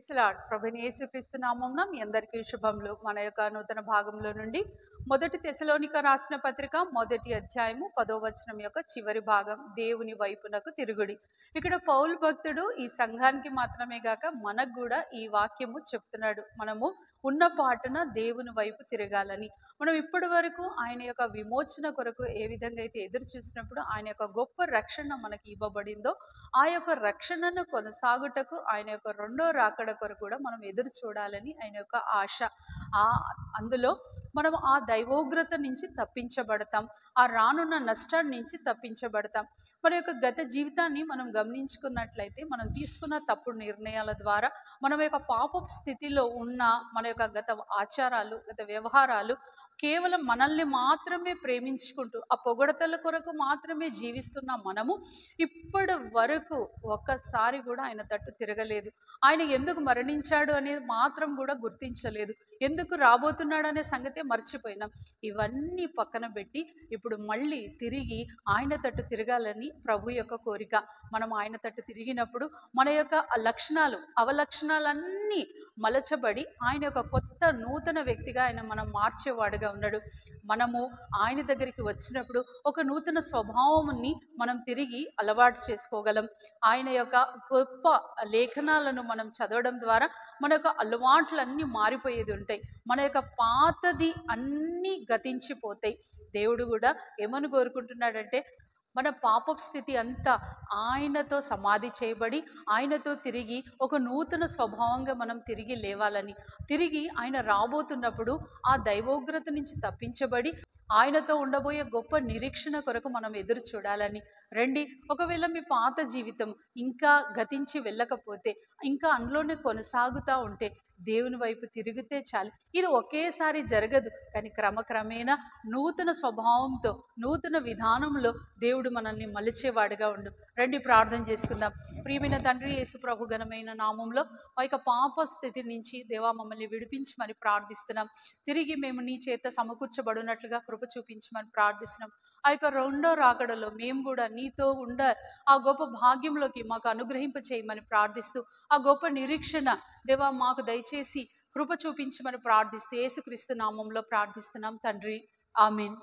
Praise lord. ప్రభువైన యేసుక్రీస్తు నామమున మీ అందరికీ శుభములు. మన యొక్క నూతన భాగంలో నుండి మొదటి తెస్సలోనిక రాసిన పత్రిక మొదటి అధ్యాయము 10వ వచనం యొక్క చివరి భాగం, దేవుని వైపునకు తిరుగుడి. ఇక్కడ పౌలు భక్తుడు ఈ సంఘానికి మాత్రమే గాక మనకు కూడా ఈ వాక్యము చెప్తున్నాడు. మనము ఉన్న పాటున దేవుని వైపు తిరగాలని. మనం ఇప్పటి వరకు ఆయన యొక్క విమోచన కొరకు ఏ విధంగా అయితే ఎదురు చూసినప్పుడు ఆయన యొక్క గొప్ప రక్షణ మనకి ఇవ్వబడిందో, ఆ యొక్క రక్షణను కొనసాగుటకు ఆయన యొక్క రెండో రాకడ కొరకు కూడా మనం ఎదురు చూడాలని ఆయన యొక్క ఆశ. అందులో మనం ఆ దైవోగ్రత నుంచి తప్పించబడతాం, ఆ రానున్న నష్టాన్ని నుంచి తప్పించబడతాం. మన యొక్క గత జీవితాన్ని మనం గమనించుకున్నట్లయితే మనం తీసుకున్న తప్పుడు నిర్ణయాల ద్వారా మన యొక్క పాపపు స్థితిలో ఉన్న మన యొక్క గత ఆచారాలు, గత వ్యవహారాలు కేవలం మనల్ని మాత్రమే ప్రేమించుకుంటూ ఆ పొగడతల కొరకు మాత్రమే జీవిస్తున్న మనము ఇప్పటి వరకు ఒక్కసారి కూడా ఆయన తట్టు తిరగలేదు. ఆయన ఎందుకు మరణించాడు అనేది మాత్రం కూడా గుర్తించలేదు. ఎందుకు రాబోతున్నాడు అనే సంగతే మర్చిపోయినాం. ఇవన్నీ పక్కన పెట్టి ఇప్పుడు మళ్ళీ తిరిగి ఆయన తట్టు తిరగాలని ప్రభు యొక్క కోరిక. మనం ఆయన తట్టు తిరిగినప్పుడు మన యొక్క లక్షణాలు, అవలక్షణాలన్నీ మలచబడి ఆయన యొక్క కొత్త నూతన వ్యక్తిగా ఆయన మనం మార్చేవాడుగా ఉన్నాడు. మనము ఆయన దగ్గరికి వచ్చినప్పుడు ఒక నూతన స్వభావాన్ని మనం తిరిగి అలవాటు చేసుకోగలం. ఆయన యొక్క గొప్ప లేఖనాలను మనం చదవడం ద్వారా మన యొక్క అలవాట్లన్నీ మారిపోయేది ఉంటాయి. మన యొక్క పాతది అన్నీ గతించిపోతాయి. దేవుడు కూడా ఏమని కోరుకుంటున్నాడంటే మన పాపపు స్థితి అంతా ఆయనతో సమాధి చేయబడి ఆయనతో తిరిగి ఒక నూతన స్వభావంగా మనం తిరిగి లేవాలని, తిరిగి ఆయన రాబోతున్నప్పుడు ఆ దైవోగ్రత నుంచి తప్పించబడి ఆయనతో ఉండబోయే గొప్ప నిరీక్షణ కొరకు మనం ఎదురు చూడాలని. రండి, ఒకవేళ మీ పాత జీవితం ఇంకా గతించి వెళ్ళకపోతే, ఇంకా అందులోనే కొనసాగుతూ ఉంటే దేవుని వైపు తిరిగితే చాలు. ఇది ఒకేసారి జరగదు, కానీ క్రమక్రమేణా నూతన స్వభావంతో, నూతన విధానంలో దేవుడు మనల్ని మలిచేవాడుగా ఉండు. రండి ప్రార్థన చేసుకుందాం. ప్రియమైన తండ్రి, యేసు ప్రభు ఘనమైన నామంలో ఆ యొక్క పాప స్థితి నుంచి దేవా మమ్మల్ని విడిపించమని ప్రార్థిస్తున్నాం. తిరిగి మేము నీ చేత సమకూర్చబడినట్లుగా కృప చూపించమని ప్రార్థిస్తున్నాం. ఆ యొక్క రెండో రాకడలో మేము కూడా నీతో ఉండ ఆ గొప్ప భాగ్యంలోకి మాకు అనుగ్రహింప చేయమని ప్రార్థిస్తూ, ఆ గొప్ప నిరీక్షణ దేవా మాకు దయచేసి కృప చూపించమని ప్రార్థిస్తూ యేసుక్రీస్తు నామంలో ప్రార్థిస్తున్నాం తండ్రి. ఆమేన్.